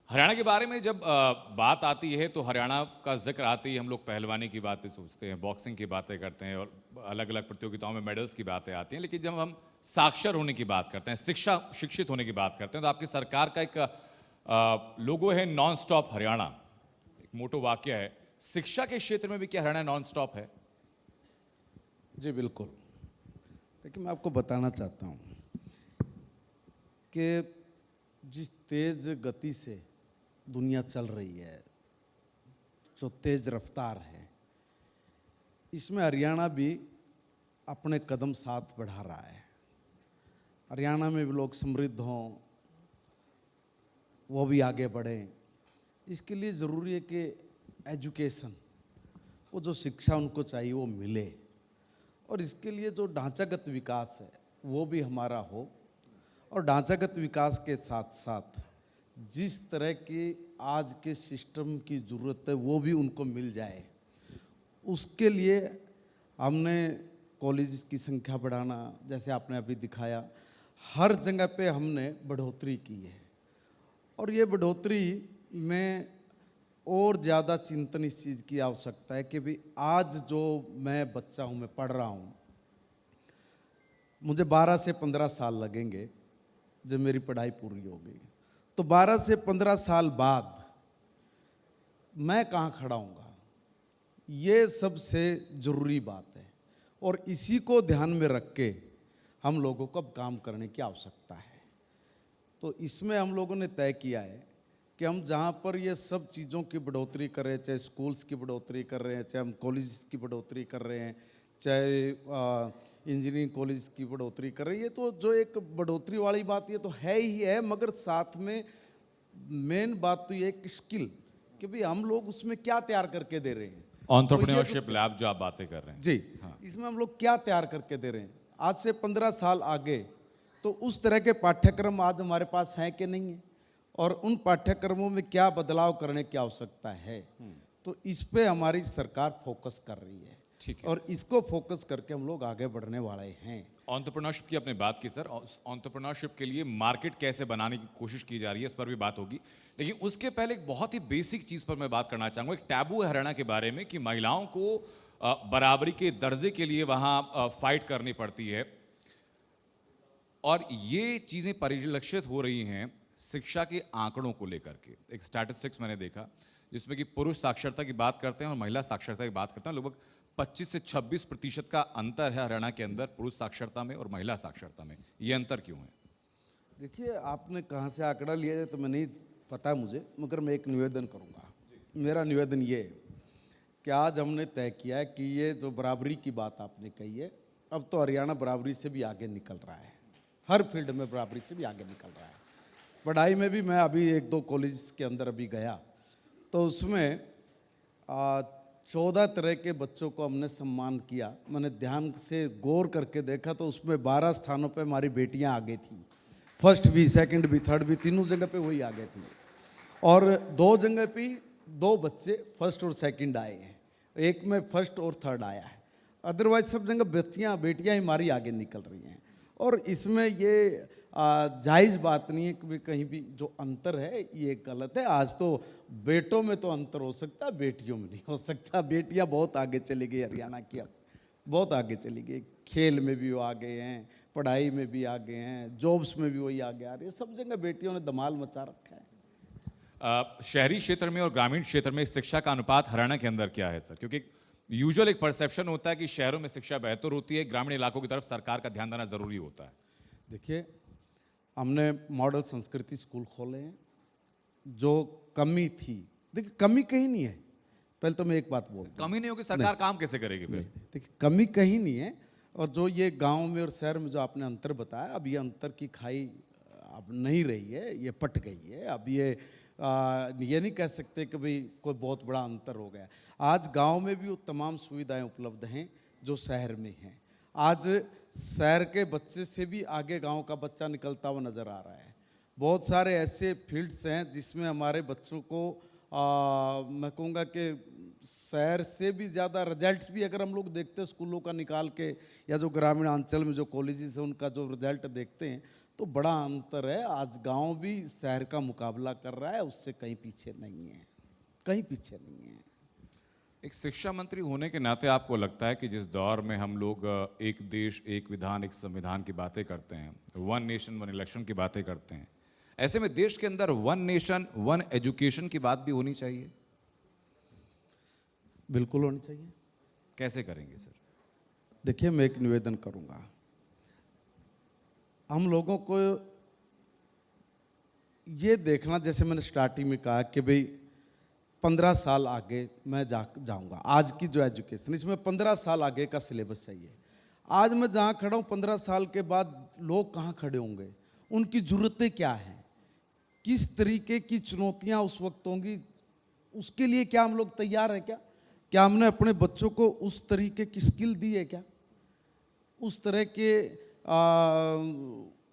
हरियाणा के बारे में जब बात आती है तो हरियाणा का जिक्र आते ही हम लोग पहलवानी की बातें सोचते हैं, बॉक्सिंग की बातें करते हैं और अलग अलग प्रतियोगिताओं में मेडल्स की बातें आती हैं। लेकिन जब हम साक्षर होने की बात करते हैं, शिक्षित होने की बात करते हैं, तो आपकी सरकार का एक लोगो है नॉन स्टॉप हरियाणा, एक मोटो वाक्य है। शिक्षा के क्षेत्र में भी क्या हरियाणा नॉन स्टॉप है? जी बिल्कुल। देखिए, मैं आपको बताना चाहता हूँ कि जिस तेज गति से दुनिया चल रही है, जो तेज रफ्तार है, इसमें हरियाणा भी अपने कदम साथ बढ़ा रहा है। हरियाणा में भी लोग समृद्ध हों, वो भी आगे बढ़ें। इसके लिए ज़रूरी है कि एजुकेशन, वो जो शिक्षा उनको चाहिए वो मिले, और इसके लिए जो ढांचागत विकास है वो भी हमारा हो। और ढांचागत विकास के साथ साथ जिस तरह की आज के सिस्टम की ज़रूरत है वो भी उनको मिल जाए। उसके लिए हमने कॉलेज की संख्या बढ़ाना, जैसे आपने अभी दिखाया, हर जगह पे हमने बढ़ोतरी की है। और ये बढ़ोतरी में और ज़्यादा चिंतन इस चीज़ की आवश्यकता है कि भाई आज जो मैं बच्चा हूँ, मैं पढ़ रहा हूँ, मुझे 12 से 15 साल लगेंगे जब मेरी पढ़ाई पूरी हो गई। तो 12 से 15 साल बाद मैं कहाँ खड़ा हूँगा, ये सबसे ज़रूरी बात है। और इसी को ध्यान में रख के हम लोगों को अब काम करने की आवश्यकता है। तो इसमें हम लोगों ने तय किया है कि हम जहाँ पर ये सब चीज़ों की बढ़ोतरी कर रहे हैं, चाहे स्कूल्स की बढ़ोतरी कर रहे हैं, चाहे हम कॉलेज की बढ़ोतरी कर रहे हैं, चाहे इंजीनियरिंग कॉलेज की बढ़ोतरी कर रही है, तो जो एक बढ़ोतरी वाली बात ये तो है ही है, मगर साथ में मेन बात तो ये एक स्किल कि भाई हम लोग उसमें क्या तैयार करके दे रहे हैं। एंटरप्रेन्योरशिप लैब जो आप बातें कर रहे हैं जी हाँ, इसमें हम लोग क्या तैयार करके दे रहे हैं। आज से 15 साल आगे तो उस तरह के पाठ्यक्रम आज हमारे पास हैं कि नहीं है, और उन पाठ्यक्रमों में क्या बदलाव करने की आवश्यकता है। तो इस पे हमारी सरकार फोकस कर रही है, ठीक है। और इसको फोकस करके हम लोग आगे बढ़ने वाले हैं। एंटरप्रेन्योरशिप की आपने बात की सर, एंटरप्रेन्योरशिप के लिए मार्केट कैसे बनाने की कोशिश की जा रही है, इस पर भी बात होगी। लेकिन उसके पहले एक बहुत ही बेसिक चीज पर मैं बात करना चाहूंगा। एक टैबू है हरियाणा के बारे में कि महिलाओं को बराबरी के दर्जे के लिए वहां फाइट करनी पड़ती है, और ये चीजें परिलक्षित हो रही हैं शिक्षा के आंकड़ों को लेकर के। एक स्टैटिस्टिक्स मैंने देखा जिसमें कि पुरुष साक्षरता की बात करते हैं और महिला साक्षरता की बात करते हैं। लगभग 25 से 26% का अंतर है हरियाणा के अंदर पुरुष साक्षरता में और महिला साक्षरता में। ये अंतर क्यों है? देखिए, आपने कहाँ से आंकड़ा लिया है तो मैं नहीं पता मुझे, मगर मैं एक निवेदन करूँगा। मेरा निवेदन ये है कि आज हमने तय किया है कि ये जो बराबरी की बात आपने कही है, अब तो हरियाणा बराबरी से भी आगे निकल रहा है, हर फील्ड में बराबरी से भी आगे निकल रहा है। पढ़ाई में भी मैं अभी 1-2 कॉलेज के अंदर अभी गया, तो उसमें 14 तरह के बच्चों को हमने सम्मान किया। मैंने ध्यान से गौर करके देखा तो उसमें 12 स्थानों पे हमारी बेटियां आगे थी। फर्स्ट भी, सेकंड भी, थर्ड भी, तीनों जगह पे वही आगे थी। और 2 जगह पे 2 बच्चे फर्स्ट और सेकंड आए हैं, एक में फर्स्ट और थर्ड आया है। अदरवाइज सब जगह बेटियां ही हमारी आगे निकल रही हैं। और इसमें ये जायज़ बात नहीं है कि कहीं भी जो अंतर है ये गलत है। आज तो बेटों में तो अंतर हो सकता है, बेटियों में नहीं हो सकता। बेटियां बहुत आगे चली गई हरियाणा की, अब बहुत आगे चली गई। खेल में भी वो आगे हैं, पढ़ाई में भी आगे हैं, जॉब्स में भी वही आगे आ रही है। सब जगह बेटियों ने धमाल मचा रखा है। शहरी क्षेत्र में और ग्रामीण क्षेत्र में शिक्षा का अनुपात हरियाणा के अंदर क्या है सर? क्योंकि यूजुअल एक परसेप्शन होता है कि शहरों में शिक्षा बेहतर होती है, ग्रामीण इलाकों की तरफ सरकार का ध्यान देना जरूरी होता है। देखिए, हमने मॉडल संस्कृति स्कूल खोले हैं। जो कमी थी, देखिए कमी कहीं नहीं है, पहले तो मैं एक बात बोल दूं। कमी नहीं होगी, सरकार काम कैसे करेगी फिर? देखिए, कमी कहीं नहीं है। और जो ये गांव में और शहर में जो आपने अंतर बताया, अब ये अंतर की खाई अब नहीं रही है, ये पट गई है। अब ये नहीं कह सकते कि भाई कोई बहुत बड़ा अंतर हो गया। आज गांव में भी वो तमाम सुविधाएं उपलब्ध हैं जो शहर में हैं। आज शहर के बच्चे से भी आगे गांव का बच्चा निकलता हुआ नज़र आ रहा है। बहुत सारे ऐसे फील्ड्स हैं जिसमें हमारे बच्चों को मैं कहूँगा कि शहर से भी ज़्यादा रिजल्ट्स भी अगर हम लोग देखते हैं स्कूलों का निकाल के, या जो ग्रामीण अंचल में जो कॉलेजेस हैं उनका जो रिजल्ट देखते हैं, तो बड़ा अंतर है। आज गांव भी शहर का मुकाबला कर रहा है, उससे कहीं पीछे नहीं है, कहीं पीछे नहीं है। एक शिक्षा मंत्री होने के नाते आपको लगता है कि जिस दौर में हम लोग एक देश एक विधान एक संविधान की बातें करते हैं, वन नेशन वन इलेक्शन की बातें करते हैं, ऐसे में देश के अंदर वन नेशन वन एजुकेशन की बात भी होनी चाहिए? बिल्कुल होनी चाहिए। कैसे करेंगे सर? देखिए, मैं एक निवेदन करूंगा, हम लोगों को ये देखना, जैसे मैंने स्टार्टिंग में कहा कि भाई 15 साल आगे मैं जाऊंगा। आज की जो एजुकेशन, इसमें 15 साल आगे का सिलेबस चाहिए। आज मैं जहाँ खड़ा हूँ, 15 साल के बाद लोग कहाँ खड़े होंगे, उनकी ज़रूरतें क्या हैं, किस तरीके की चुनौतियाँ उस वक्त होंगी, उसके लिए क्या हम लोग तैयार हैं? क्या हमने अपने बच्चों को उस तरीके की स्किल दी है? क्या उस तरह के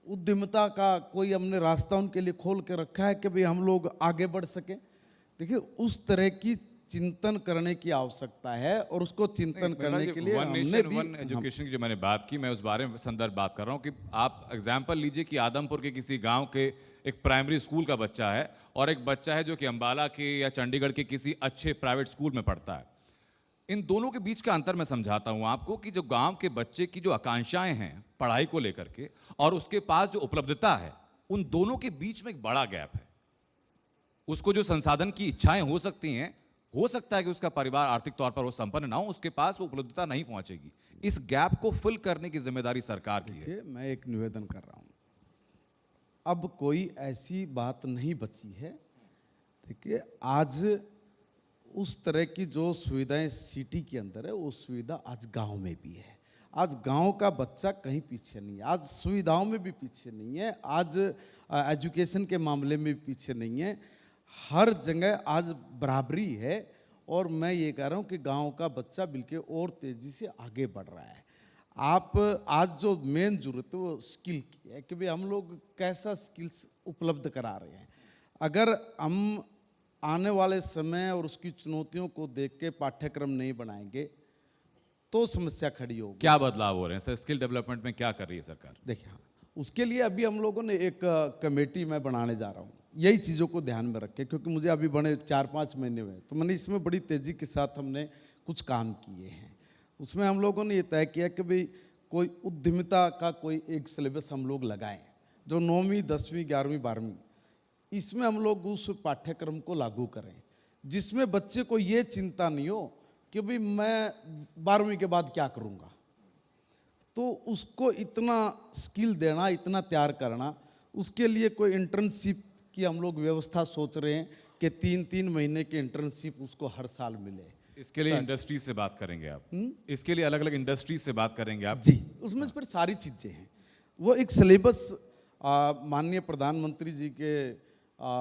उद्यमिता का कोई हमने रास्ता उनके लिए खोल के रखा है कि भाई हम लोग आगे बढ़ सकें? देखिए, उस तरह की चिंतन करने की आवश्यकता है, और उसको चिंतन करने के लिए वन हमने नेशन भी वन एजुकेशन की जो मैंने बात की, मैं उस बारे में संदर्भ बात कर रहा हूँ कि आप एग्जाम्पल लीजिए कि आदमपुर के किसी गांव के एक प्राइमरी स्कूल का बच्चा है और एक बच्चा है जो कि अंबाला के या चंडीगढ़ के किसी अच्छे प्राइवेट स्कूल में पढ़ता है। इन दोनों के बीच का अंतर मैं समझाता हूं आपको कि जो गांव के बच्चे की जो आकांक्षाएं हैं पढ़ाई को लेकर के और उसके पास जो उपलब्धता है, उन दोनों के बीच में एक बड़ा गैप है। उसको जो संसाधन की इच्छाएं हो सकती हैं, हो सकता है कि उसका परिवार आर्थिक तौर पर वो संपन्न ना हो, उसके पास वो उपलब्धता नहीं पहुंचेगी। इस गैप को फिल करने की जिम्मेदारी सरकार की है। देखिए, मैं एक निवेदन कर रहा हूँ, अब कोई ऐसी बात नहीं बची है। देखिए, आज उस तरह की जो सुविधाएं सिटी के अंदर है, वो सुविधा आज गांव में भी है। आज गांव का बच्चा कहीं पीछे नहीं है, आज सुविधाओं में भी पीछे नहीं है, आज एजुकेशन के मामले में भी पीछे नहीं है। हर जगह आज बराबरी है, और मैं ये कह रहा हूँ कि गांव का बच्चा बिल्कुल और तेज़ी से आगे बढ़ रहा है। आप आज जो मेन जरूरत है वो स्किल की है कि भाई हम लोग कैसा स्किल्स उपलब्ध करा रहे हैं। अगर हम आने वाले समय और उसकी चुनौतियों को देख के पाठ्यक्रम नहीं बनाएंगे तो समस्या खड़ी होगी। क्या बदलाव हो रहे हैं सर? स्किल डेवलपमेंट में क्या कर रही है सरकार? देखिए, हाँ, उसके लिए अभी हम लोगों ने एक कमेटी मैं बनाने जा रहा हूँ, यही चीज़ों को ध्यान में रखे, क्योंकि मुझे अभी बने 4-5 महीने हुए, तो मैंने इसमें बड़ी तेज़ी के साथ हमने कुछ काम किए हैं। उसमें हम लोगों ने ये तय किया कि भाई कोई उद्यमिता का कोई एक सिलेबस हम लोग लगाएं, जो 9वीं 10वीं 11वीं 12वीं, इसमें हम लोग उस पाठ्यक्रम को लागू करें, जिसमें बच्चे को ये चिंता नहीं हो कि भाई मैं 12वीं के बाद क्या करूँगा। तो उसको इतना स्किल देना, इतना तैयार करना, उसके लिए कोई इंटर्नशिप की हम लोग व्यवस्था सोच रहे हैं कि 3-3 महीने की इंटर्नशिप उसको हर साल मिले। इसके लिए इंडस्ट्रीज से बात करेंगे आप? इसके लिए अलग अलग इंडस्ट्रीज से बात करेंगे आप? जी, उसमें फिर सारी चीज़ें हैं। वो एक सिलेबस माननीय प्रधानमंत्री जी के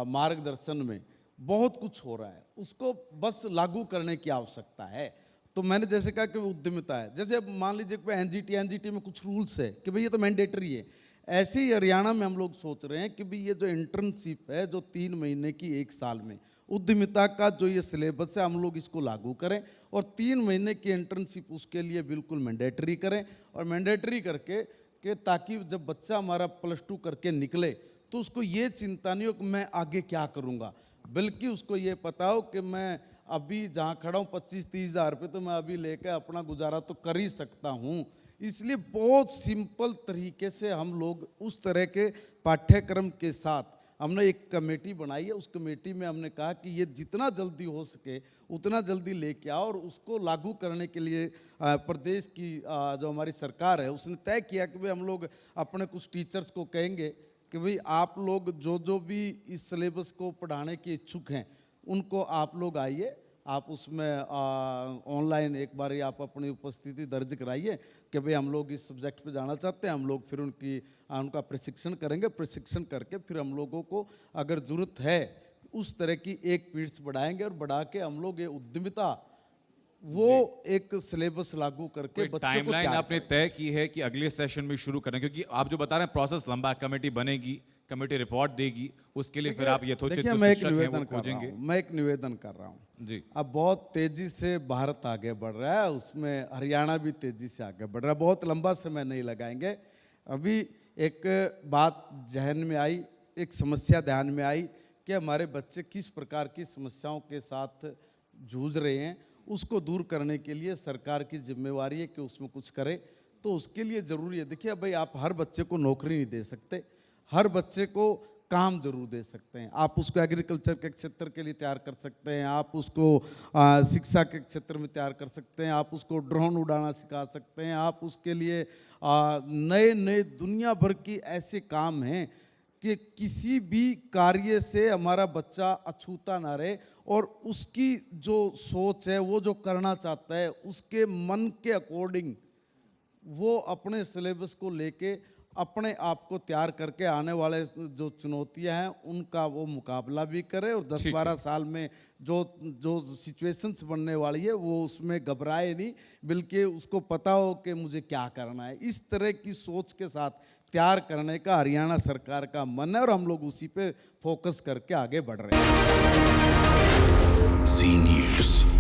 मार्गदर्शन में बहुत कुछ हो रहा है, उसको बस लागू करने की आवश्यकता है। तो मैंने जैसे कहा कि उद्यमिता है, जैसे अब मान लीजिए कि एनजीटी में कुछ रूल्स है कि भाई ये तो मैंडेटरी है, ऐसे ही हरियाणा में हम लोग सोच रहे हैं कि भाई ये जो इंटर्नशिप है, जो 3 महीने की 1 साल में उद्यमिता का जो ये सिलेबस है, हम लोग इसको लागू करें और 3 महीने की इंटर्नशिप उसके लिए बिल्कुल मैंडेटरी करें। और मैंडेटरी करके कि ताकि जब बच्चा हमारा +2 करके निकले तो उसको ये चिंता नहीं हो कि मैं आगे क्या करूँगा, बल्कि उसको ये पता हो कि मैं अभी जहाँ खड़ा हूँ 25-30 हज़ार रुपये तो मैं अभी लेकर अपना गुजारा तो कर ही सकता हूँ। इसलिए बहुत सिंपल तरीके से हम लोग उस तरह के पाठ्यक्रम के साथ हमने एक कमेटी बनाई है। उस कमेटी में हमने कहा कि ये जितना जल्दी हो सके उतना जल्दी लेके आओ, और उसको लागू करने के लिए प्रदेश की जो हमारी सरकार है उसने तय किया कि भाई हम लोग अपने कुछ टीचर्स को कहेंगे कि भाई आप लोग जो भी इस सिलेबस को पढ़ाने के इच्छुक हैं उनको आप लोग आइए, आप उसमें ऑनलाइन एक बार आप अपनी उपस्थिति दर्ज कराइए कि भाई हम लोग इस सब्जेक्ट पे जाना चाहते हैं। हम लोग फिर उनका प्रशिक्षण करेंगे, प्रशिक्षण करके फिर हम लोगों को अगर ज़रूरत है उस तरह की एक पीरियड्स बढ़ाएंगे, और बढ़ा के हम लोग ये उद्यमिता वो एक सिलेबस लागू करके बच्चों को टाइमलाइन आपने तय की है कि अगले सेशन में शुरू करें? क्योंकि आप जो बता रहे हैं प्रोसेस लंबा, कमेटी बनेगी, कमेटी रिपोर्ट देगी, उसके लिए फिर आप यथोचित मैं एक शिक्षक हैं वो निवेदन कर रहा खोजेंगे। हूँ, मैं एक निवेदन कर रहा हूँ जी, अब बहुत तेजी से भारत आगे बढ़ रहा है, उसमें हरियाणा भी तेजी से आगे बढ़ रहा है, बहुत लंबा समय नहीं लगाएंगे। अभी एक बात जहन में आई, एक समस्या ध्यान में आई कि हमारे बच्चे किस प्रकार की समस्याओं के साथ जूझ रहे हैं, उसको दूर करने के लिए सरकार की जिम्मेवारी है कि उसमें कुछ करे। तो उसके लिए ज़रूरी है, देखिए भाई, आप हर बच्चे को नौकरी नहीं दे सकते, हर बच्चे को काम जरूर दे सकते हैं। आप उसको एग्रीकल्चर के क्षेत्र के लिए तैयार कर सकते हैं, आप उसको शिक्षा के क्षेत्र में तैयार कर सकते हैं, आप उसको ड्रोन उड़ाना सिखा सकते हैं, आप उसके लिए नए नए दुनिया भर की ऐसे काम हैं कि किसी भी कार्य से हमारा बच्चा अछूता ना रहे और उसकी जो सोच है, वो जो करना चाहता है, उसके मन के अकॉर्डिंग वो अपने सिलेबस को लेके अपने आप को तैयार करके आने वाले जो चुनौतियां हैं उनका वो मुकाबला भी करे और 10-12 साल में जो जो सिचुएशंस बनने वाली है वो उसमें घबराए नहीं, बल्कि उसको पता हो कि मुझे क्या करना है। इस तरह की सोच के साथ तैयार करने का हरियाणा सरकार का मन है और हम लोग उसी पे फोकस करके आगे बढ़ रहे हैं। जी न्यूज़।